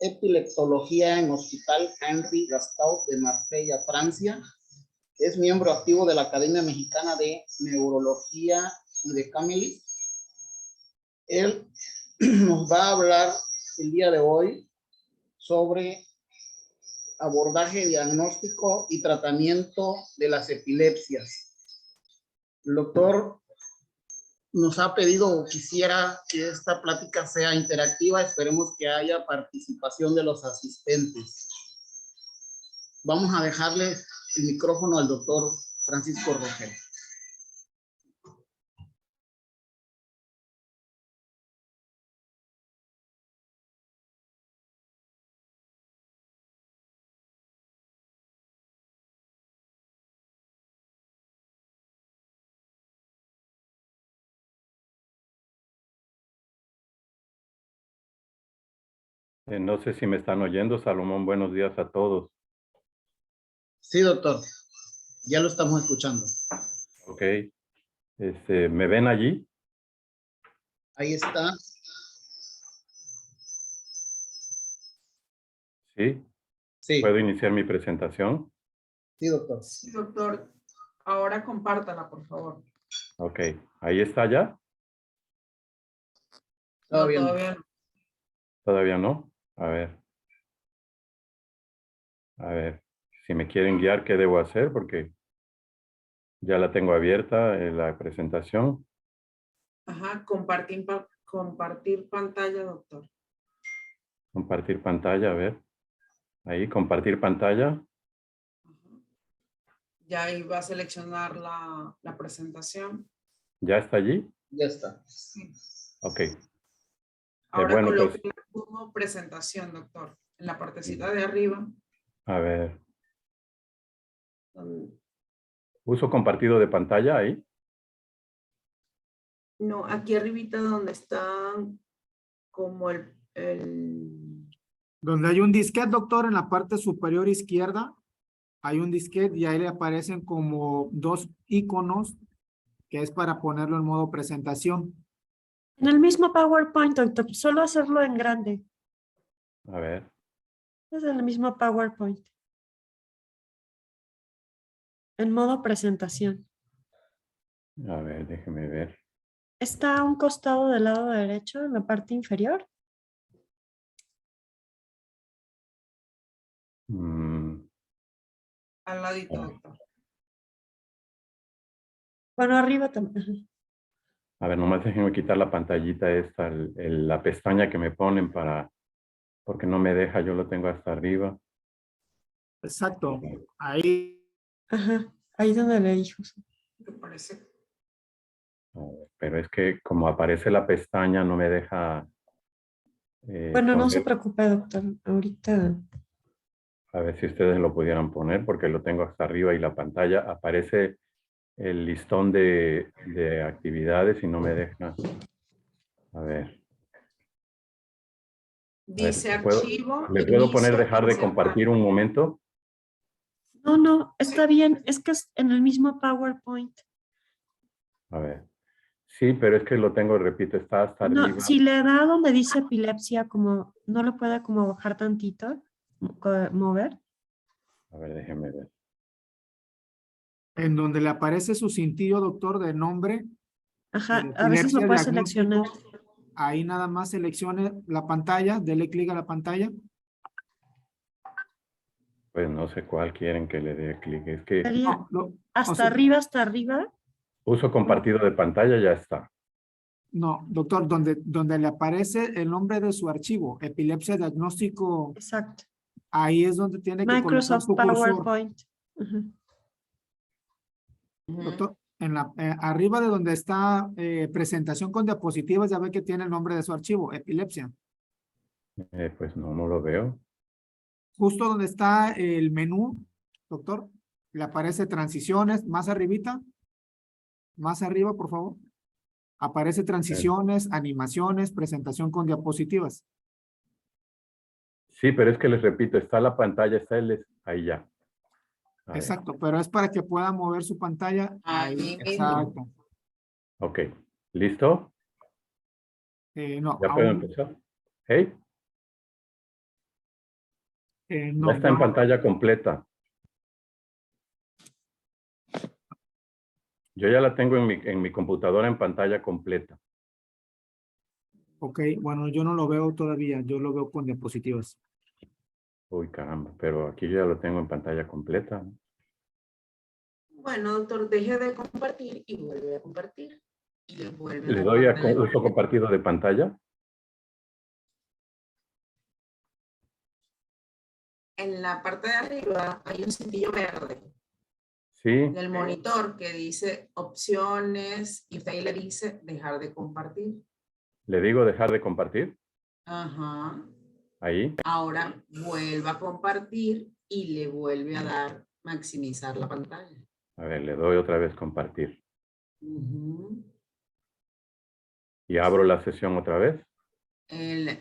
epileptología en Hospital Henri Gastou de Marsella, Francia. Es miembro activo de la Academia Mexicana de Neurología y de Camelis. Él nos va a hablar el día de hoy sobre abordaje, diagnóstico y tratamiento de las epilepsias. El doctor nos ha pedido o quisiera que esta plática sea interactiva. Esperemos que haya participación de los asistentes. Vamos a dejarle el micrófono al doctor Francisco Rogel. No sé si me están oyendo. Salomón, buenos días a todos. Sí, doctor. Ya lo estamos escuchando. Ok. ¿Me ven allí? Ahí está. Sí. Sí. ¿Puedo iniciar mi presentación? Sí, doctor. Sí, doctor. Ahora compártala, por favor. Ok. ¿Ahí está ya? Todavía no. Todavía no. ¿Todavía no? A ver. A ver. Si me quieren guiar, ¿qué debo hacer? Porque ya la tengo abierta en la presentación. Ajá, compartir pantalla, doctor. Compartir pantalla, a ver. Ahí, compartir pantalla. Ajá. Ya ahí va a seleccionar la presentación. ¿Ya está allí? Ya está. Sí. Ok. Ahora Bueno, coloque pues, como presentación, doctor. En la partecita de arriba. a ver. donde- Uso compartido de pantalla ahí. No, aquí arribita donde está como Donde hay un disquete, doctor, en la parte superior izquierda, hay un disquete y ahí le aparecen como dos iconos que es para ponerlo en modo presentación. En el mismo PowerPoint, doctor, solo hacerlo en grande. A ver. Es el mismo PowerPoint. En modo presentación. A ver, déjeme ver. Está a un costado del lado derecho, en la parte inferior. al ladito, doctor. Bueno, arriba también. Ajá. A ver, nomás déjenme quitar la pantallita esta, la pestaña que me ponen porque no me deja, yo lo tengo hasta arriba. Exacto. Ahí. Ajá. Ahí donde le dijo. ¿Qué parece? A ver, pero es que como aparece la pestaña no me deja Bueno, no se poner. preocupe, doctor. Ahorita. A ver si ustedes lo pudieran poner porque lo tengo hasta arriba y la pantalla aparece el listón de actividades y no me deja. A ver. Dice A ver, archivo. ¿le puedo poner inicio dejar de iniciar compartir página. un momento? No, está bien. Es que es en el mismo PowerPoint. A ver. Sí, pero es que lo tengo, repito, está hasta No, arriba. si le da donde dice epilepsia, como no lo puede como bajar tantito, mover. A ver, déjeme ver. En donde le aparece su cintillo, doctor, de nombre. Ajá, a veces lo epilepsia puede seleccionar. diagnóstico. Ahí nada más seleccione la pantalla, dele clic a la pantalla. Pues no sé cuál quieren que le dé clic. Es que Sería o hasta sea, arriba. uso compartido de pantalla, ya está. no, doctor, donde le aparece el nombre de su archivo, epilepsia diagnóstico, Exacto. ahí es donde tiene que colocar Microsoft su cursor. PowerPoint. Ajá. Doctor, arriba de donde está presentación con diapositivas, ya ve que tiene el nombre de su archivo, epilepsia. Pues no lo veo. Justo donde está el menú, doctor, le aparece transiciones, más arribita, más arriba, por favor. Aparece transiciones, animaciones, presentación con diapositivas. Sí, pero es que les repito, está la pantalla, está ahí ya. A ver. Exacto, pero es para que pueda mover su pantalla. Ahí mismo. Exacto. Ok, ¿listo? No, ¿Ya puedo aún. empezar? ¿Hey? No, Ya está en pantalla completa. Yo ya la tengo en mi computadora en pantalla completa. ok, bueno, yo no lo veo todavía, yo lo veo con diapositivas. Uy, caramba, pero aquí yo ya lo tengo en pantalla completa. Bueno, doctor, deje de compartir y vuelve a compartir. Y le vuelve a ¿Le dar doy a pantalla. uso compartido de pantalla? En la parte de arriba hay un cintillo verde Sí, del monitor que dice opciones y usted ahí le dice dejar de compartir. le digo dejar de compartir. Ajá. Ahí. Ahora vuelva a compartir y le vuelve a dar maximizar la pantalla. A ver, le doy otra vez compartir. Ujú. Y abro la sesión otra vez.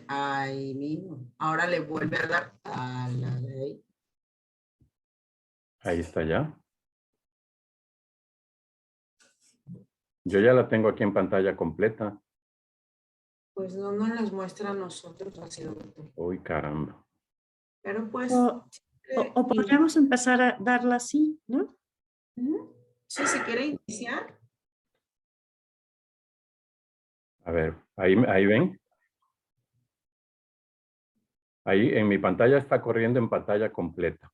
Ahí mismo. Ahora le vuelve a dar a la de ahí. Ahí está ya. Yo ya la tengo aquí en pantalla completa. Pues no nos las muestra a nosotros así, doctor. Uy, caramba. Pero pues... O podríamos empezar a darla así, ¿no? Ujú. Sí, si quiere iniciar. A ver, ahí ven. Ahí en mi pantalla está corriendo en pantalla completa.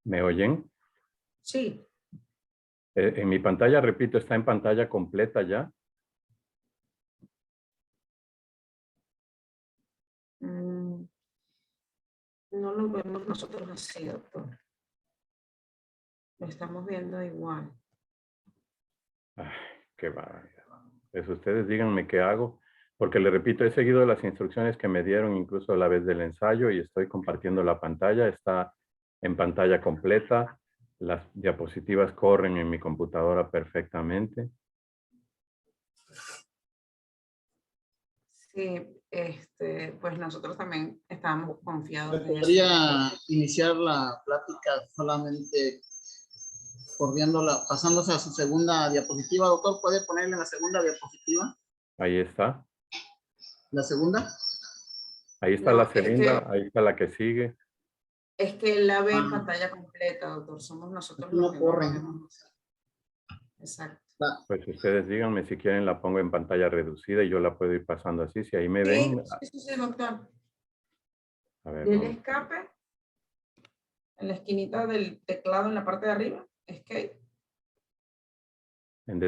¿Me oyen? Sí. En mi pantalla, repito, está en pantalla completa ya. No lo vemos nosotros así, doctor. Lo estamos viendo igual. Ay, qué barbaridad. Pues ustedes díganme qué hago. Porque le repito, he seguido las instrucciones que me dieron incluso a la vez del ensayo y estoy compartiendo la pantalla. Está en pantalla completa. Las diapositivas corren en mi computadora perfectamente. Sí, pues nosotros también estábamos confiados en eso. Podría iniciar la plática solamente pasándose a su segunda diapositiva. Doctor, ¿puede ponerle la segunda diapositiva? Ahí está. ¿La segunda? Ahí está No, la segunda. Ahí está la que sigue. Es que él la ve en pantalla completa, doctor. Somos nosotros los No que corren. no lo vemos. Exacto. Pues ustedes díganme si quieren la pongo en pantalla reducida y yo la puedo ir pasando así. Si ahí me Sí, ven. sí, doctor. A ver, Del vamos. escape, en la esquinita del teclado en la parte de arriba, escape. En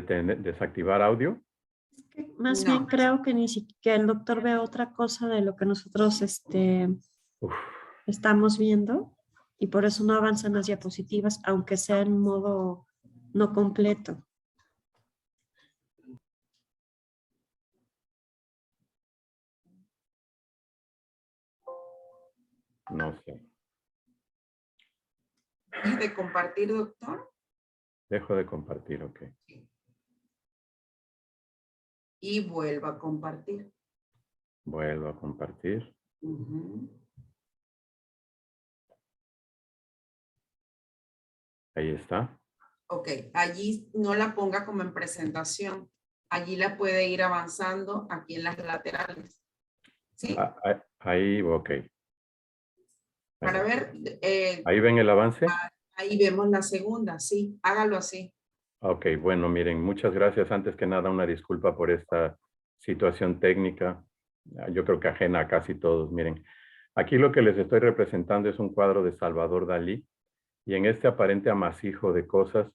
desactivar audio. Más No. bien creo que ni siquiera el doctor ve otra cosa de lo que nosotros Uf, estamos viendo y por eso no avanzan las diapositivas, aunque sea en modo no completo. no sé. ¿Es de compartir, doctor? Dejo de compartir, ok. Y vuelva a compartir. Vuelvo a compartir. Ujú. Ahí está. Ok, allí no la ponga como en presentación. Allí la puede ir avanzando aquí en las laterales. ¿Sí? Ahí, ok. Para ver, Ahí ven el avance. ahí vemos la segunda, sí, hágalo así. Ok, bueno, miren, muchas gracias. Antes que nada, una disculpa por esta situación técnica. Yo creo que ajena a casi todos. Miren, aquí lo que les estoy representando es un cuadro de Salvador Dalí. Y en este aparente amasijo de cosas,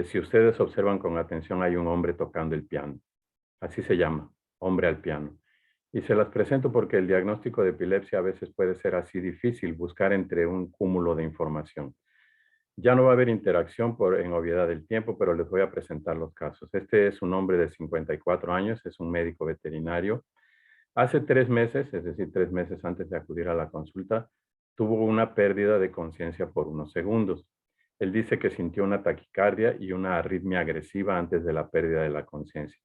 si ustedes observan con atención, hay un hombre tocando el piano. Así se llama, hombre al piano. Y se las presento porque el diagnóstico de epilepsia a veces puede ser así difícil, buscar entre un cúmulo de información. Ya no va a haber interacción en obviedad del tiempo, pero les voy a presentar los casos. Este es un hombre de 54 años, es un médico veterinario. Hace 3 meses, es decir, 3 meses antes de acudir a la consulta, tuvo una pérdida de conciencia por unos segundos. Él dice que sintió una taquicardia y una arritmia agresiva antes de la pérdida de la conciencia.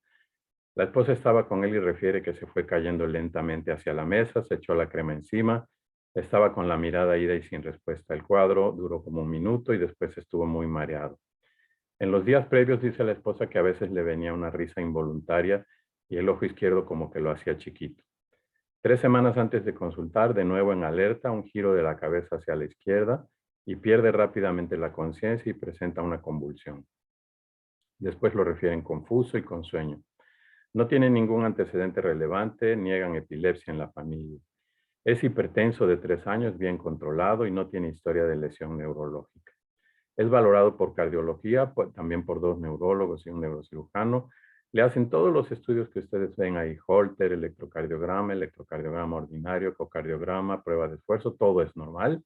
La esposa estaba con él y refiere que se fue cayendo lentamente hacia la mesa, se echó la crema encima, estaba con la mirada ida y sin respuesta. El cuadro duró como 1 minuto y después estuvo muy mareado. En los días previos dice la esposa que a veces le venía una risa involuntaria y el ojo izquierdo como que lo hacía chiquito. 3 semanas antes de consultar, de nuevo en alerta, un giro de la cabeza hacia la izquierda y pierde rápidamente la conciencia y presenta una convulsión. Después lo refieren confuso y con sueño. No tiene ningún antecedente relevante, niegan epilepsia en la familia. Es hipertenso de 3 años, bien controlado y no tiene historia de lesión neurológica. Es valorado por cardiología, también por 2 neurólogos y un neurocirujano. Le hacen todos los estudios que ustedes ven ahí, Holter, electrocardiograma ordinario, ecocardiograma, prueba de esfuerzo, todo es normal.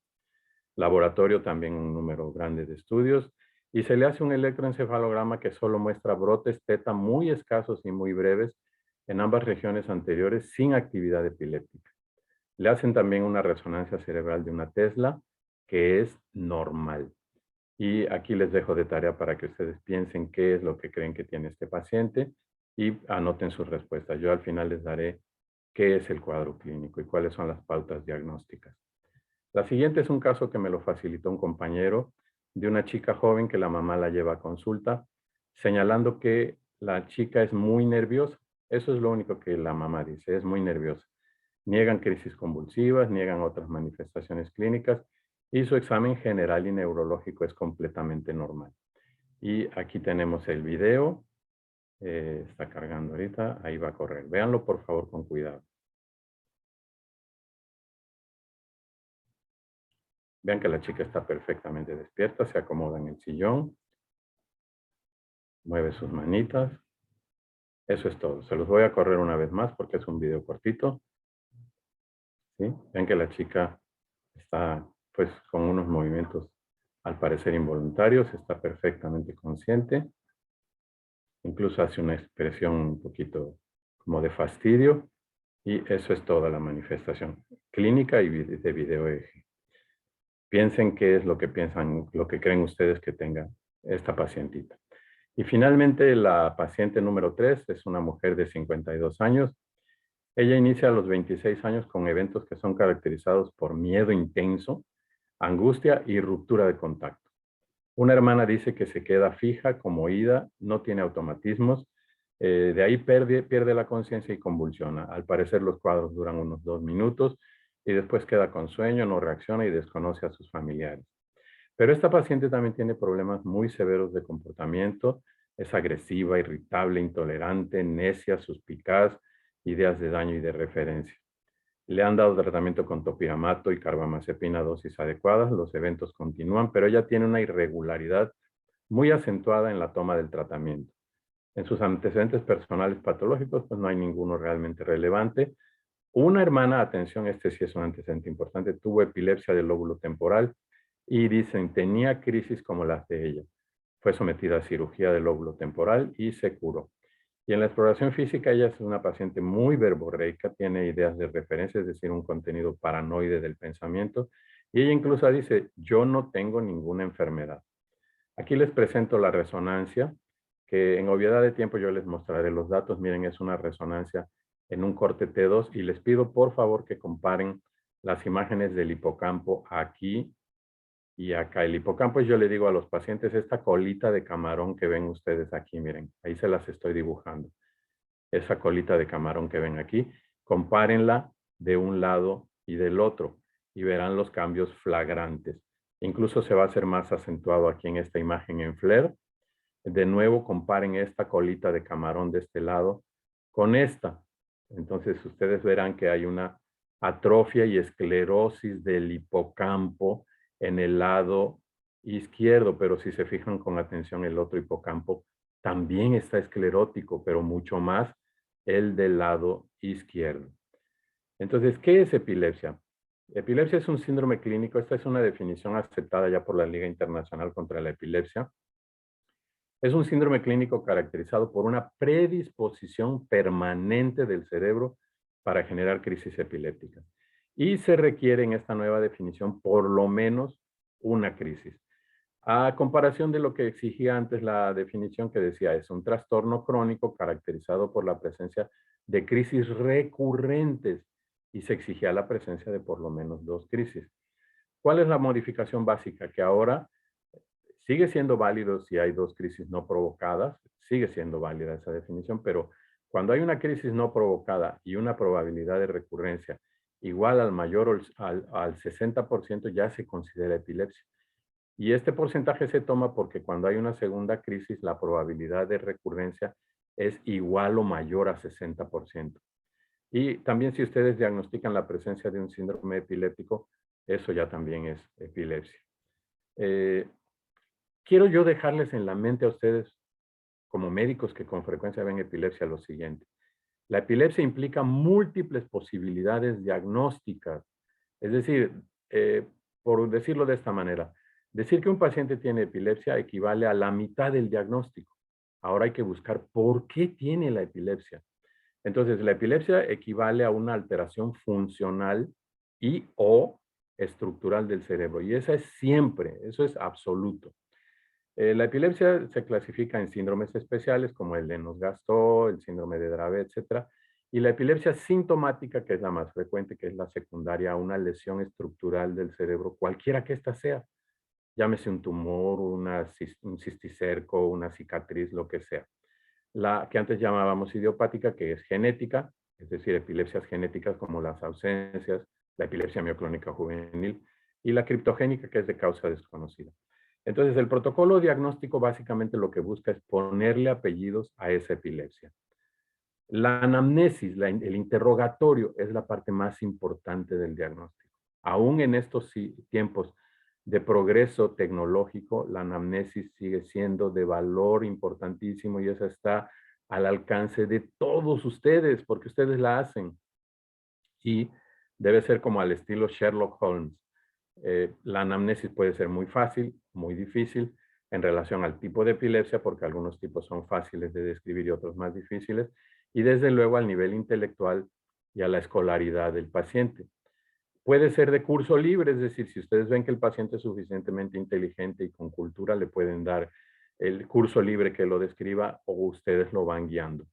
Laboratorio también un número grande de estudios. Y se le hace un electroencefalograma que solo muestra brotes teta muy escasos y muy breves en ambas regiones anteriores sin actividad epiléptica. Le hacen también una resonancia cerebral de una Tesla que es normal. Y aquí les dejo de tarea para que ustedes piensen qué es lo que creen que tiene este paciente y anoten sus respuestas. Yo al final les daré qué es el cuadro clínico y cuáles son las pautas diagnósticas. La siguiente es un caso que me lo facilitó un compañero de una chica joven que la mamá la lleva a consulta, señalando que la chica es muy nerviosa. Eso es lo único que la mamá dice, es muy nerviosa. Niegan crisis convulsivas, niegan otras manifestaciones clínicas y su examen general y neurológico es completamente normal. Y aquí tenemos el video. Está cargando ahorita, ahí va a correr. Véanlo por favor con cuidado. Vean que la chica está perfectamente despierta, se acomoda en el sillón, mueve sus manitas. Eso es todo. Se los voy a correr una vez más porque es un video cortito. ¿Sí? Vean que la chica está pues con unos movimientos al parecer involuntarios, está perfectamente consciente. Incluso hace una expresión un poquito como de fastidio. Y eso es toda la manifestación clínica y de video eje. Piensen qué es lo que piensan, lo que creen ustedes que tenga esta pacientita. Y finalmente la paciente número 3 es una mujer de 52 años. Ella inicia a los 26 años con eventos que son caracterizados por miedo intenso, angustia y ruptura de contacto. Una hermana dice que se queda fija, como oída, no tiene automatismos, de ahí pierde la conciencia y convulsiona. Al parecer los cuadros duran unos 2 minutos y después queda con sueño, no reacciona y desconoce a sus familiares. Pero esta paciente también tiene problemas muy severos de comportamiento, es agresiva, irritable, intolerante, necia, suspicaz, ideas de daño y de referencia. Le han dado tratamiento con topiramato y carbamazepina a dosis adecuadas, los eventos continúan, pero ella tiene una irregularidad muy acentuada en la toma del tratamiento. En sus antecedentes personales patológicos, pues no hay ninguno realmente relevante. Una hermana, atención, este sí es un antecedente importante, tuvo epilepsia del lóbulo temporal y dicen, tenía crisis como las de ella. Fue sometida a cirugía del lóbulo temporal y se curó. Y en la exploración física, ella es una paciente muy verborreica, tiene ideas de referencia, es decir, un contenido paranoide del pensamiento. Y ella incluso dice, yo no tengo ninguna enfermedad. Aquí les presento la resonancia, que en obviedad de tiempo yo les mostraré los datos. Miren, es una resonancia en un corte T2 y les pido por favor que comparen las imágenes del hipocampo aquí y acá. El hipocampo, yo le digo a los pacientes, esta colita de camarón que ven ustedes aquí, miren, ahí se las estoy dibujando. Esa colita de camarón que ven aquí, compárenla de un lado y del otro y verán los cambios flagrantes. Incluso se va a hacer más acentuado aquí en esta imagen en FLAIR. De nuevo, comparen esta colita de camarón de este lado con esta. Entonces, ustedes verán que hay una atrofia y esclerosis del hipocampo en el lado izquierdo, pero si se fijan con atención, el otro hipocampo también está esclerótico, pero mucho más el del lado izquierdo. Entonces, ¿qué es epilepsia? Epilepsia es un síndrome clínico. Esta es una definición aceptada ya por la Liga Internacional contra la Epilepsia. Es un síndrome clínico caracterizado por una predisposición permanente del cerebro para generar crisis epilépticas. Y se requiere en esta nueva definición por lo menos una crisis. A comparación de lo que exigía antes la definición que decía, es un trastorno crónico caracterizado por la presencia de crisis recurrentes y se exigía la presencia de por lo menos 2 crisis. ¿Cuál es la modificación básica? Que ahora Sigue siendo válido si hay 2 crisis no provocadas, sigue siendo válida esa definición, pero cuando hay una crisis no provocada y una probabilidad de recurrencia igual al mayor o al 60%, ya se considera epilepsia. Y este porcentaje se toma porque cuando hay una segunda crisis, la probabilidad de recurrencia es igual o mayor a 60%. Y también si ustedes diagnostican la presencia de un síndrome epiléptico, eso ya también es epilepsia. Quiero yo dejarles en la mente a ustedes, como médicos que con frecuencia ven epilepsia, lo siguiente. La epilepsia implica múltiples posibilidades diagnósticas. Es decir, por decirlo de esta manera, decir que un paciente tiene epilepsia equivale a la mitad del diagnóstico. Ahora hay que buscar por qué tiene la epilepsia. Entonces, la epilepsia equivale a una alteración funcional y o estructural del cerebro. Y esa es siempre, eso es absoluto. La epilepsia se clasifica en síndromes especiales como el Lennox-Gastaut, el síndrome de Dravet, etc. Y la epilepsia sintomática, que es la más frecuente, que es la secundaria a una lesión estructural del cerebro, cualquiera que ésta sea. Llámese un tumor, un cisticerco, una cicatriz, lo que sea. La que antes llamábamos idiopática, que es genética, es decir, epilepsias genéticas como las ausencias, la epilepsia mioclónica juvenil, y la criptogénica, que es de causa desconocida. Entonces, el protocolo diagnóstico básicamente lo que busca es ponerle apellidos a esa epilepsia. La anamnesis, el interrogatorio, es la parte más importante del diagnóstico. Aún en estos tiempos de progreso tecnológico, la anamnesis sigue siendo de valor importantísimo y esa está al alcance de todos ustedes, porque ustedes la hacen. Y debe ser como al estilo Sherlock Holmes. La anamnesis puede ser muy fácil, muy difícil en relación al tipo de epilepsia, porque algunos tipos son fáciles de describir y otros más difíciles, y desde luego al nivel intelectual y a la escolaridad del paciente. Puede ser de curso libre, es decir, si ustedes ven que el paciente es suficientemente inteligente y con cultura, le pueden dar el curso libre que lo describa o ustedes lo van guiando.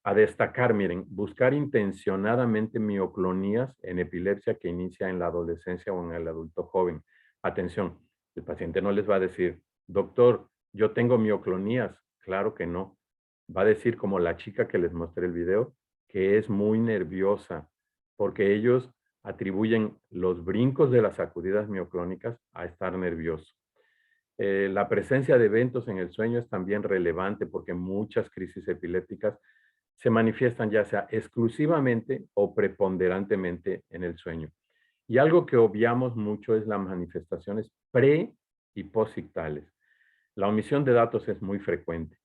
A destacar, miren, buscar intencionadamente mioclonías en epilepsia que inicia en la adolescencia o en el adulto joven. Atención, el paciente no les va a decir, doctor, yo tengo mioclonías. Claro que no. Va a decir, como la chica que les mostré el video, que es muy nerviosa, porque ellos atribuyen los brincos de las sacudidas mioclónicas a estar nervioso. La presencia de eventos en el sueño es también relevante porque muchas crisis epilépticas se manifiestan ya sea exclusivamente o preponderantemente en el sueño. Y algo que obviamos mucho es las manifestaciones pre- y posictales. La omisión de datos es muy frecuente.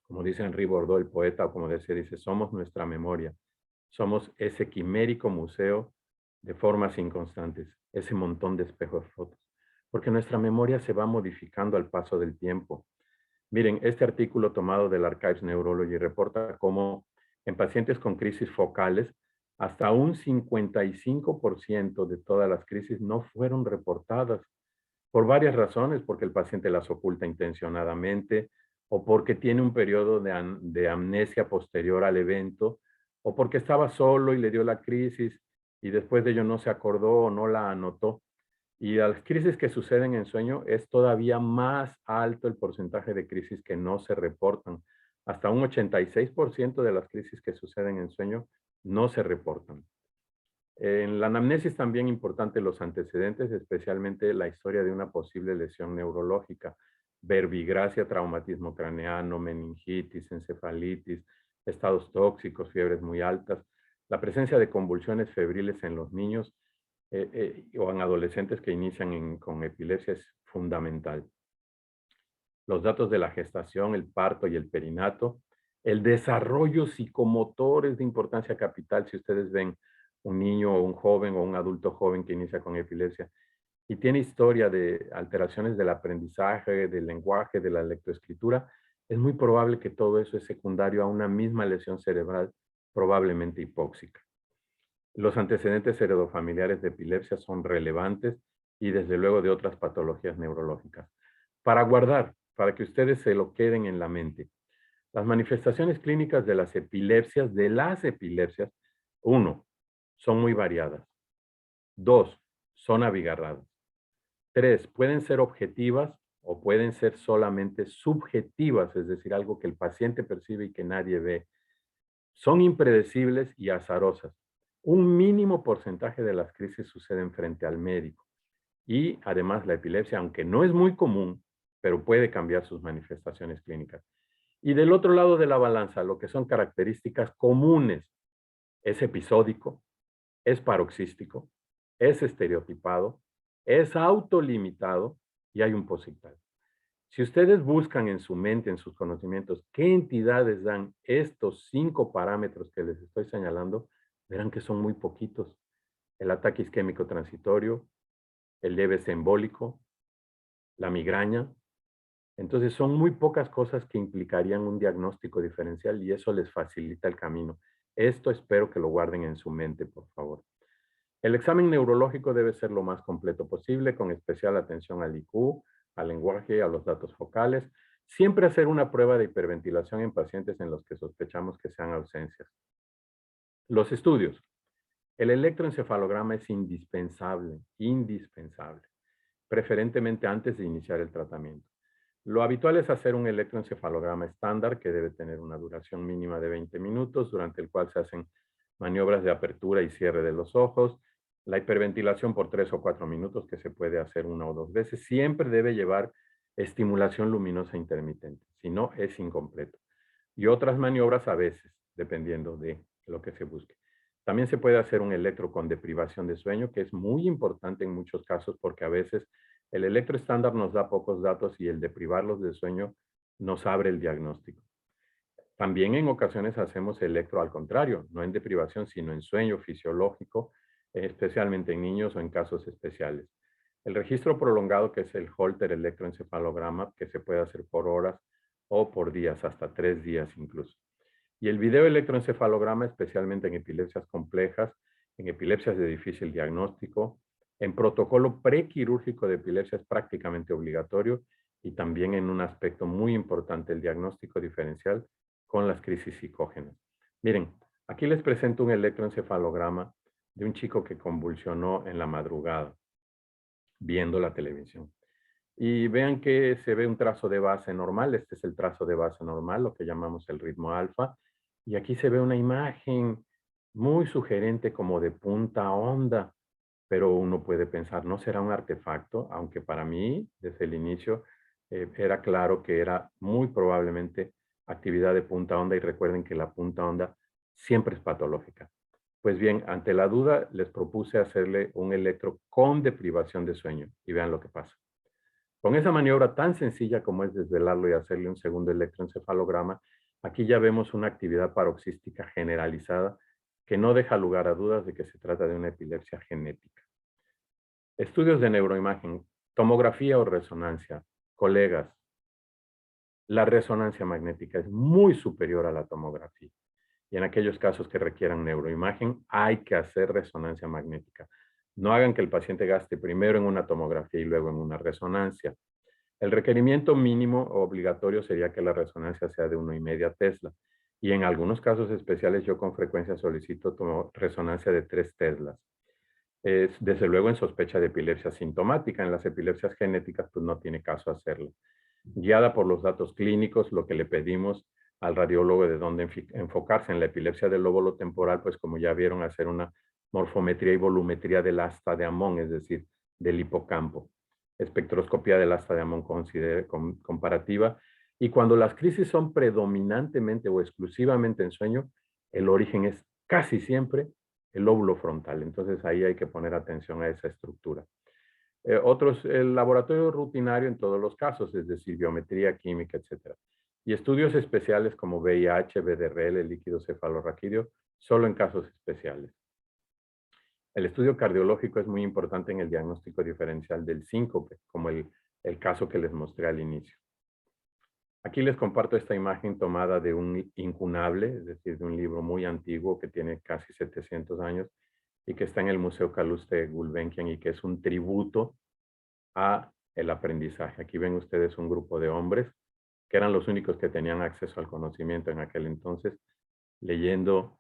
Como dice Henri Bordeaux, el poeta, o como dice, somos nuestra memoria. Somos ese quimérico museo de formas inconstantes, ese montón de espejos rotos. Porque nuestra memoria se va modificando al paso del tiempo. Miren, este artículo tomado del Archives Neurology reporta cómo en pacientes con crisis focales, hasta un 55% de todas las crisis no fueron reportadas por varias razones, porque el paciente las oculta intencionadamente, o porque tiene un periodo de amnesia posterior al evento, o porque estaba solo y le dio la crisis y después de ello no se acordó o no la anotó. Y las crisis que suceden en sueño es todavía más alto el porcentaje de crisis que no se reportan. Hasta un 86% de las crisis que suceden en sueño no se reportan. En la anamnesis también importante los antecedentes, especialmente la historia de una posible lesión neurológica, verbigracia, traumatismo craneano, meningitis, encefalitis, estados tóxicos, fiebres muy altas, la presencia de convulsiones febriles en los niños o en adolescentes que inician con epilepsia es fundamental. Los datos de la gestación, el parto y el perinato, el desarrollo psicomotor es de importancia capital si ustedes ven un niño o un joven o un adulto joven que inicia con epilepsia y tiene historia de alteraciones del aprendizaje, del lenguaje, de la lectoescritura, es muy probable que todo eso es secundario a una misma lesión cerebral, probablemente hipóxica. Los antecedentes heredofamiliares de epilepsia son relevantes y desde luego de otras patologías neurológicas. Para guardar, para que ustedes se lo queden en la mente, las manifestaciones clínicas de las epilepsias, 1, son muy variadas. 2, son abigarradas. 3, pueden ser objetivas o pueden ser solamente subjetivas, es decir, algo que el paciente percibe y que nadie ve. Son impredecibles y azarosas. Un mínimo porcentaje de las crisis suceden frente al médico. Y además la epilepsia, aunque no es muy común, pero puede cambiar sus manifestaciones clínicas. Y del otro lado de la balanza, lo que son características comunes, es episódico, es paroxístico, es estereotipado, es autolimitado y hay un posictal. Si ustedes buscan en su mente, en sus conocimientos, qué entidades dan estos 5 parámetros que les estoy señalando, verán que son muy poquitos. El ataque isquémico transitorio, el leve embólico, la migraña. Entonces son muy pocas cosas que implicarían un diagnóstico diferencial y eso les facilita el camino. Esto espero que lo guarden en su mente, por favor. El examen neurológico debe ser lo más completo posible, con especial atención al IQ, al lenguaje, a los datos focales. Siempre hacer una prueba de hiperventilación en pacientes en los que sospechamos que sean ausencias. Los estudios. El electroencefalograma es indispensable, indispensable, preferentemente antes de iniciar el tratamiento. Lo habitual es hacer un electroencefalograma estándar que debe tener una duración mínima de 20 minutos, durante el cual se hacen maniobras de apertura y cierre de los ojos, la hiperventilación por 3 o 4 minutos, que se puede hacer 1 o 2 veces. Siempre debe llevar estimulación luminosa intermitente, si no es incompleto. Y otras maniobras a veces, dependiendo de lo que se busque. También se puede hacer un electro con deprivación de sueño, que es muy importante en muchos casos porque a veces el electro estándar nos da pocos datos y el de privarlos de sueño nos abre el diagnóstico. También en ocasiones hacemos electro al contrario, no en deprivación, sino en sueño fisiológico, especialmente en niños o en casos especiales. El registro prolongado, que es el Holter electroencefalograma, que se puede hacer por horas o por días, hasta 3 días incluso. Y el video electroencefalograma, especialmente en epilepsias complejas, en epilepsias de difícil diagnóstico, en protocolo prequirúrgico de epilepsia es prácticamente obligatorio y también en un aspecto muy importante, el diagnóstico diferencial con las crisis psicógenas. Miren, aquí les presento un electroencefalograma de un chico que convulsionó en la madrugada viendo la televisión. Y vean que se ve un trazo de base normal, este es el trazo de base normal, lo que llamamos el ritmo alfa, y aquí se ve una imagen muy sugerente como de punta onda, pero uno puede pensar, ¿no será un artefacto? Aunque para mí, desde el inicio, era claro que era muy probablemente actividad de punta onda, y recuerden que la punta onda siempre es patológica. Pues bien, ante la duda, les propuse hacerle un electro con deprivación de sueño, y vean lo que pasa. Con esa maniobra tan sencilla como es desvelarlo y hacerle un segundo electroencefalograma, aquí ya vemos una actividad paroxística generalizada que no deja lugar a dudas de que se trata de una epilepsia genética. Estudios de neuroimagen, tomografía o resonancia. Colegas, la resonancia magnética es muy superior a la tomografía. Y en aquellos casos que requieran neuroimagen, hay que hacer resonancia magnética. No hagan que el paciente gaste primero en una tomografía y luego en una resonancia. El requerimiento mínimo obligatorio sería que la resonancia sea de 1,5 Tesla. Y en algunos casos especiales yo con frecuencia solicito resonancia de 3 Teslas. Desde luego en sospecha de epilepsia sintomática. En las epilepsias genéticas pues no tiene caso hacerlo. Guiada por los datos clínicos, lo que le pedimos al radiólogo de dónde enfocarse. En la epilepsia del lóbulo temporal, pues como ya vieron, hacer una morfometría y volumetría del asta de Amón, es decir, del hipocampo. Espectroscopía del asta de Amón comparativa. Y cuando las crisis son predominantemente o exclusivamente en sueño, el origen es casi siempre el lóbulo frontal. Entonces ahí hay que poner atención a esa estructura. El laboratorio rutinario en todos los casos, es decir, biometría, química, etc. Y estudios especiales como VIH, VDRL, líquido cefalorraquídeo, solo en casos especiales. El estudio cardiológico es muy importante en el diagnóstico diferencial del síncope, como el caso que les mostré al inicio. Aquí les comparto esta imagen tomada de un incunable, es decir, de un libro muy antiguo que tiene casi 700 años y que está en el Museo Calouste Gulbenkian y que es un tributo a el aprendizaje. Aquí ven ustedes un grupo de hombres que eran los únicos que tenían acceso al conocimiento en aquel entonces, leyendo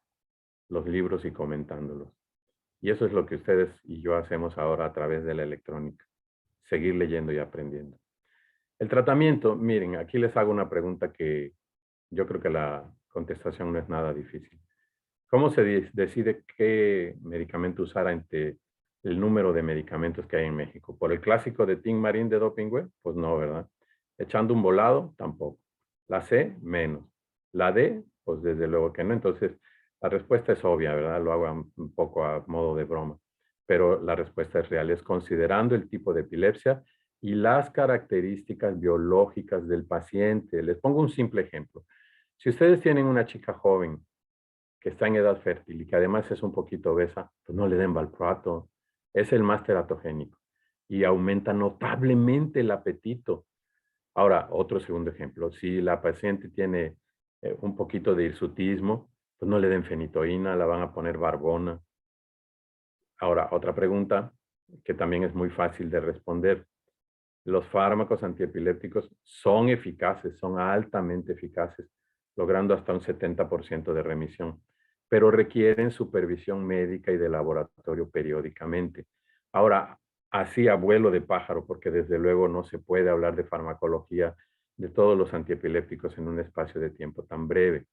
los libros y comentándolos. Y eso es lo que ustedes y yo hacemos ahora a través de la electrónica, seguir leyendo y aprendiendo. El tratamiento, miren, aquí les hago una pregunta que yo creo que la contestación no es nada difícil. ¿Cómo se decide qué medicamento usar entre el número de medicamentos que hay en México? ¿Por el clásico de Tinmarin de Dopingware? Pues no, ¿verdad? Echando un volado, tampoco. La C, menos. La D, pues desde luego que no. Entonces, la respuesta es obvia, ¿verdad? Lo hago un poco a modo de broma. Pero la respuesta es real. Es considerando el tipo de epilepsia y las características biológicas del paciente. Les pongo un simple ejemplo. Si ustedes tienen una chica joven que está en edad fértil y que además es un poquito obesa, pues no le den valproato. Es el más teratogénico y aumenta notablemente el apetito. Ahora, otro segundo ejemplo, si la paciente tiene un poquito de hirsutismo, pues no le den fenitoína, la van a poner barbona. Ahora, otra pregunta que también es muy fácil de responder. Los fármacos antiepilépticos son eficaces, son altamente eficaces, logrando hasta un 70% de remisión, pero requieren supervisión médica y de laboratorio periódicamente. Ahora, así a vuelo de pájaro, porque desde luego no se puede hablar de farmacología de todos los antiepilépticos en un espacio de tiempo tan breve,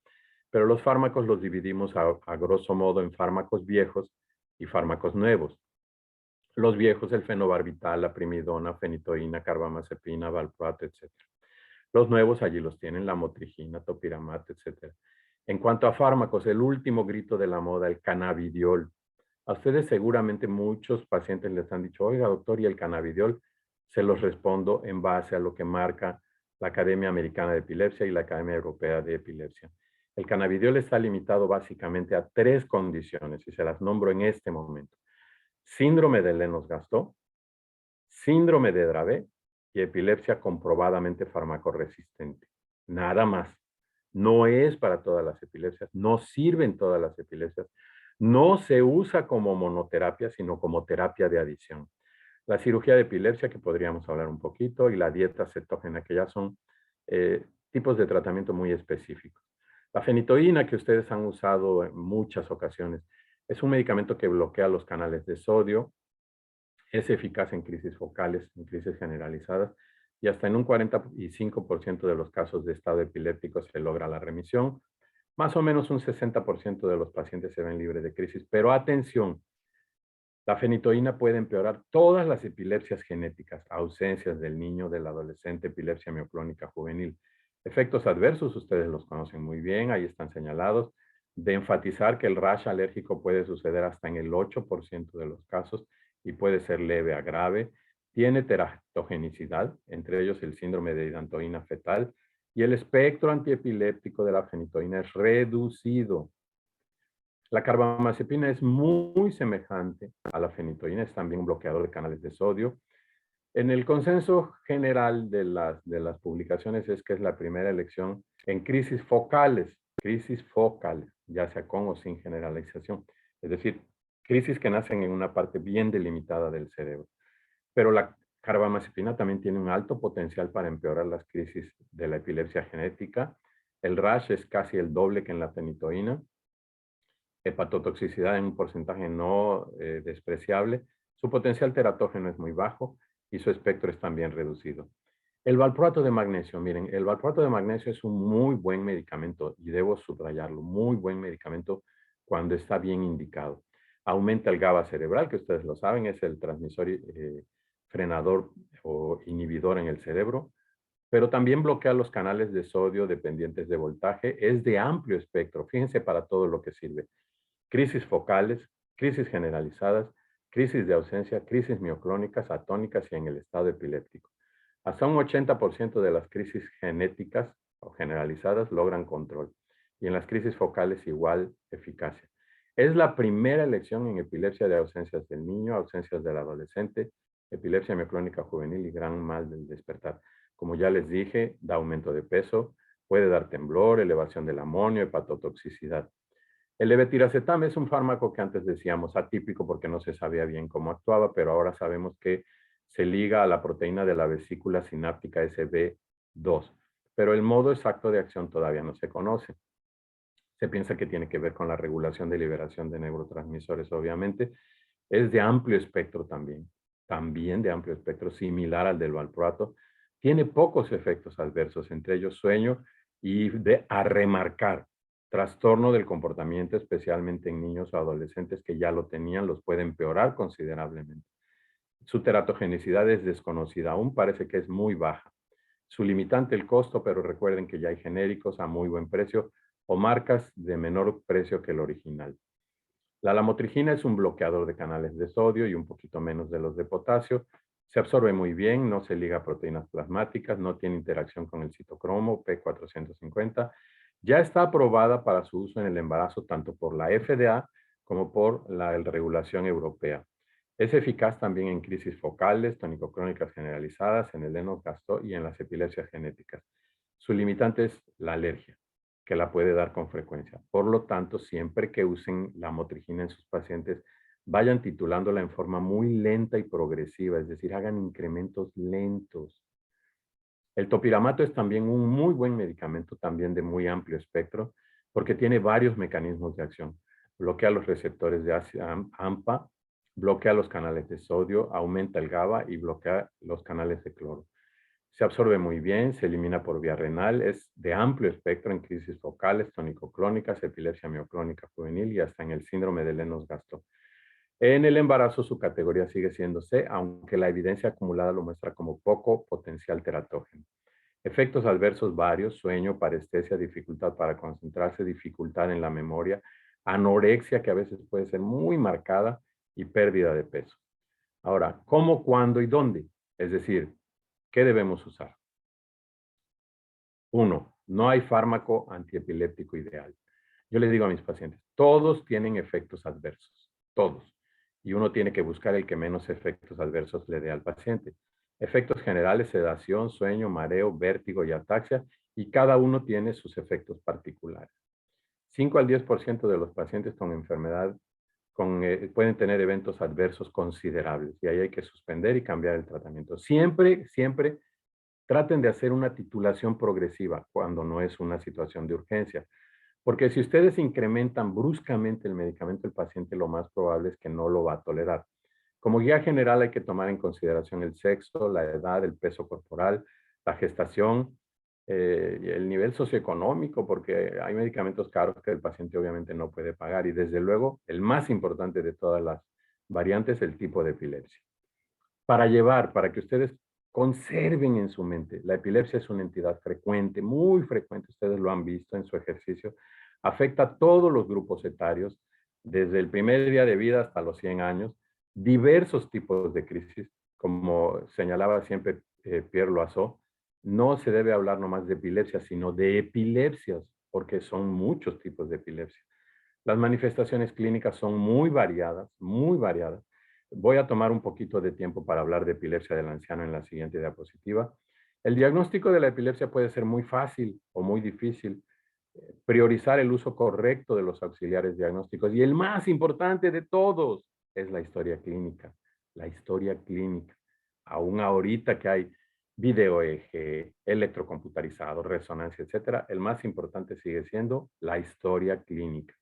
pero los fármacos los dividimos a grosso modo en fármacos viejos y fármacos nuevos. Los viejos, el fenobarbital, la primidona, fenitoína, carbamazepina, valproato, etc. Los nuevos allí los tienen, la motrigina, topiramate, etc. En cuanto a fármacos, el último grito de la moda, el cannabidiol. A ustedes seguramente muchos pacientes les han dicho, oiga doctor, ¿y el cannabidiol? Se los respondo en base a lo que marca la Academia Americana de Epilepsia y la Academia Europea de Epilepsia. El cannabidiol está limitado básicamente a 3 condiciones y se las nombro en este momento. Síndrome de Lennox-Gastaut, síndrome de Dravet y epilepsia comprobadamente farmacoresistente. Nada más. No es para todas las epilepsias, no sirven todas las epilepsias, no se usa como monoterapia, sino como terapia de adición. La cirugía de epilepsia, que podríamos hablar un poquito, y la dieta cetógena, que ya son tipos de tratamiento muy específicos. La fenitoína, que ustedes han usado en muchas ocasiones, es un medicamento que bloquea los canales de sodio, es eficaz en crisis focales, en crisis generalizadas, y hasta en un 45% de los casos de estado epiléptico se logra la remisión. Más o menos un 60% de los pacientes se ven libres de crisis. Pero atención, la fenitoína puede empeorar todas las epilepsias genéticas, ausencias del niño, del adolescente, epilepsia mioclónica juvenil. Efectos adversos, ustedes los conocen muy bien, ahí están señalados. De enfatizar que el rash alérgico puede suceder hasta en el 8% de los casos y puede ser leve a grave. Tiene teratogenicidad, entre ellos el síndrome de hidantoína fetal, y el espectro antiepiléptico de la fenitoína es reducido. La carbamazepina es muy semejante a la fenitoína, es también un bloqueador de canales de sodio. En el consenso general de las publicaciones es que es la primera elección en crisis focales, ya sea con o sin generalización. Es decir, crisis que nacen en una parte bien delimitada del cerebro. Pero la carbamazepina también tiene un alto potencial para empeorar las crisis de la epilepsia genética. El rash es casi el doble que en la fenitoína. Hepatotoxicidad en un porcentaje no despreciable. Su potencial teratógeno es muy bajo y su espectro es también reducido. El valproato de magnesio, miren, el valproato de magnesio es un muy buen medicamento y debo subrayarlo, muy buen medicamento cuando está bien indicado. Aumenta el GABA cerebral, que ustedes lo saben, es el transmisor frenador o inhibidor en el cerebro, pero también bloquea los canales de sodio dependientes de voltaje. Es de amplio espectro, fíjense para todo lo que sirve. Crisis focales, crisis generalizadas, crisis de ausencia, crisis mioclónicas, atónicas y en el estado epiléptico. Hasta un 80% de las crisis genéticas o generalizadas logran control y en las crisis focales igual eficacia. Es la primera elección en epilepsia de ausencias del niño, ausencias del adolescente, epilepsia mioclónica juvenil y gran mal del despertar. Como ya les dije, da aumento de peso, puede dar temblor, elevación del amonio, hepatotoxicidad. El levetiracetam es un fármaco que antes decíamos atípico porque no se sabía bien cómo actuaba, pero ahora sabemos que se liga a la proteína de la vesícula sináptica SB2, pero el modo exacto de acción todavía no se conoce. Se piensa que tiene que ver con la regulación de liberación de neurotransmisores, obviamente. Es de amplio espectro también de amplio espectro, similar al del valproato. Tiene pocos efectos adversos, entre ellos sueño y a remarcar, trastorno del comportamiento, especialmente en niños o adolescentes que ya lo tenían, los puede empeorar considerablemente. Su teratogenicidad es desconocida, aún parece que es muy baja. Su limitante el costo, pero recuerden que ya hay genéricos a muy buen precio o marcas de menor precio que el original. La lamotrigina es un bloqueador de canales de sodio y un poquito menos de los de potasio. Se absorbe muy bien, no se liga a proteínas plasmáticas, no tiene interacción con el citocromo P450. Ya está aprobada para su uso en el embarazo tanto por la FDA como por la regulación europea. Es eficaz también en crisis focales, tónico-crónicas generalizadas, en el Lennox-Gastaut y en las epilepsias genéticas. Su limitante es la alergia, que la puede dar con frecuencia. Por lo tanto, siempre que usen la lamotrigina en sus pacientes, vayan titulándola en forma muy lenta y progresiva, es decir, hagan incrementos lentos. El topiramato es también un muy buen medicamento, también de muy amplio espectro, porque tiene varios mecanismos de acción. Bloquea los receptores de AMPA, bloquea los canales de sodio, aumenta el GABA y bloquea los canales de cloro. Se absorbe muy bien, se elimina por vía renal, es de amplio espectro en crisis focales, tónico-crónicas, epilepsia mioclónica juvenil y hasta en el síndrome de Lennox-Gastaut. En el embarazo su categoría sigue siendo C, aunque la evidencia acumulada lo muestra como poco potencial teratógeno. Efectos adversos varios, sueño, parestesia, dificultad para concentrarse, dificultad en la memoria, anorexia que a veces puede ser muy marcada y pérdida de peso. Ahora, ¿cómo, cuándo y dónde? Es decir, ¿qué debemos usar? 1. No hay fármaco antiepiléptico ideal. Yo les digo a mis pacientes, todos tienen efectos adversos, todos. Y uno tiene que buscar el que menos efectos adversos le dé al paciente. Efectos generales, sedación, sueño, mareo, vértigo y ataxia, y cada uno tiene sus efectos particulares. 5 al 10% de los pacientes con enfermedad pueden tener eventos adversos considerables, y ahí hay que suspender y cambiar el tratamiento. Siempre traten de hacer una titulación progresiva cuando no es una situación de urgencia. Porque si ustedes incrementan bruscamente el medicamento, el paciente lo más probable es que no lo va a tolerar. Como guía general hay que tomar en consideración el sexo, la edad, el peso corporal, la gestación, y el nivel socioeconómico, porque hay medicamentos caros que el paciente obviamente no puede pagar. Y desde luego, el más importante de todas las variantes, el tipo de epilepsia. Para que ustedes conserven en su mente, la epilepsia es una entidad frecuente, muy frecuente, ustedes lo han visto en su ejercicio, afecta a todos los grupos etarios, desde el primer día de vida hasta los 100 años, diversos tipos de crisis, como señalaba siempre Pierre Loiseau, no se debe hablar nomás de epilepsia, sino de epilepsias, porque son muchos tipos de epilepsia. Las manifestaciones clínicas son muy variadas, muy variadas. Voy a tomar un poquito de tiempo para hablar de epilepsia del anciano en la siguiente diapositiva. El diagnóstico de la epilepsia puede ser muy fácil o muy difícil. Priorizar el uso correcto de los auxiliares diagnósticos. Y el más importante de todos es la historia clínica. La historia clínica. Aún ahorita que hay video EEG, electrocomputarizado, resonancia, etcétera, el más importante sigue siendo la historia clínica.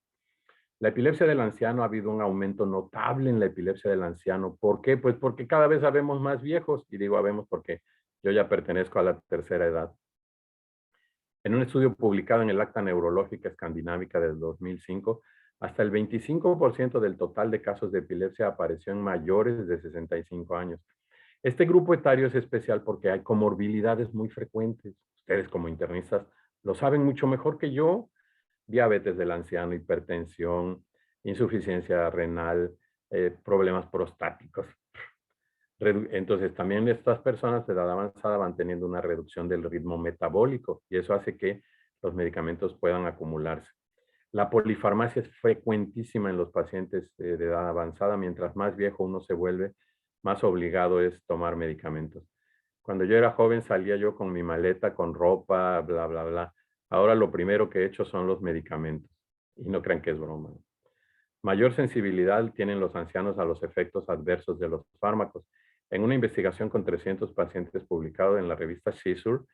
La epilepsia del anciano, ha habido un aumento notable en la epilepsia del anciano. ¿Por qué? Pues porque cada vez habemos más viejos. Y digo habemos porque yo ya pertenezco a la tercera edad. En un estudio publicado en el Acta Neurológica Escandinávica del 2005, hasta el 25% del total de casos de epilepsia apareció en mayores de 65 años. Este grupo etario es especial porque hay comorbilidades muy frecuentes. Ustedes como internistas lo saben mucho mejor que yo. Diabetes del anciano, hipertensión, insuficiencia renal, problemas prostáticos. Entonces, también estas personas de edad avanzada van teniendo una reducción del ritmo metabólico y eso hace que los medicamentos puedan acumularse. La polifarmacia es frecuentísima en los pacientes de edad avanzada. Mientras más viejo uno se vuelve, más obligado es tomar medicamentos. Cuando yo era joven salía yo con mi maleta, con ropa, bla, bla, bla. Ahora lo primero que he hecho son los medicamentos. Y no crean que es broma. Mayor sensibilidad tienen los ancianos a los efectos adversos de los fármacos. En una investigación con 300 pacientes publicado en la revista Seizure,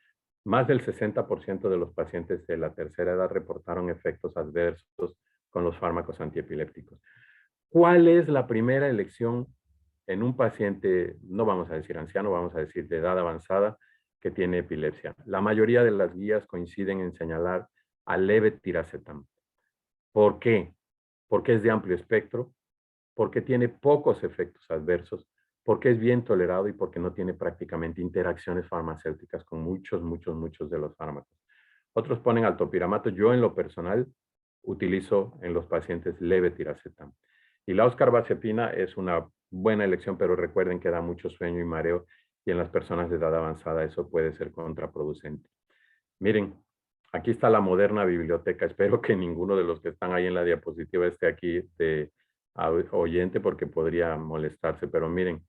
más del 60% de los pacientes de la tercera edad reportaron efectos adversos con los fármacos antiepilépticos. ¿Cuál es la primera elección en un paciente, no vamos a decir anciano, vamos a decir de edad avanzada, que tiene epilepsia. La mayoría de las guías coinciden en señalar a levetiracetam. ¿Por qué? Porque es de amplio espectro, porque tiene pocos efectos adversos, porque es bien tolerado y porque no tiene prácticamente interacciones farmacéuticas con muchos de los fármacos. Otros ponen al topiramato. Yo en lo personal utilizo en los pacientes levetiracetam. Y la oscarbazepina es una buena elección, pero recuerden que da mucho sueño y mareo y en las personas de edad avanzada eso puede ser contraproducente. Miren, aquí está la moderna biblioteca. Espero que ninguno de los que están ahí en la diapositiva esté aquí de oyente porque podría molestarse, pero miren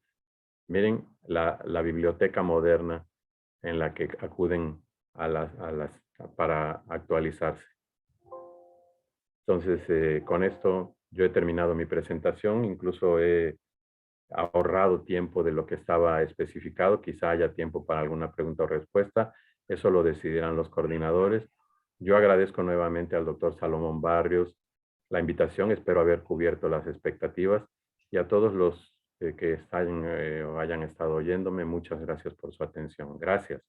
la biblioteca moderna en la que acuden para actualizarse. Entonces, con esto yo he terminado mi presentación, incluso he ahorrado tiempo de lo que estaba especificado, quizá haya tiempo para alguna pregunta o respuesta, eso lo decidirán los coordinadores. Yo agradezco nuevamente al doctor Salomón Barrios la invitación, espero haber cubierto las expectativas y a todos los que están o hayan estado oyéndome, muchas gracias por su atención. Gracias.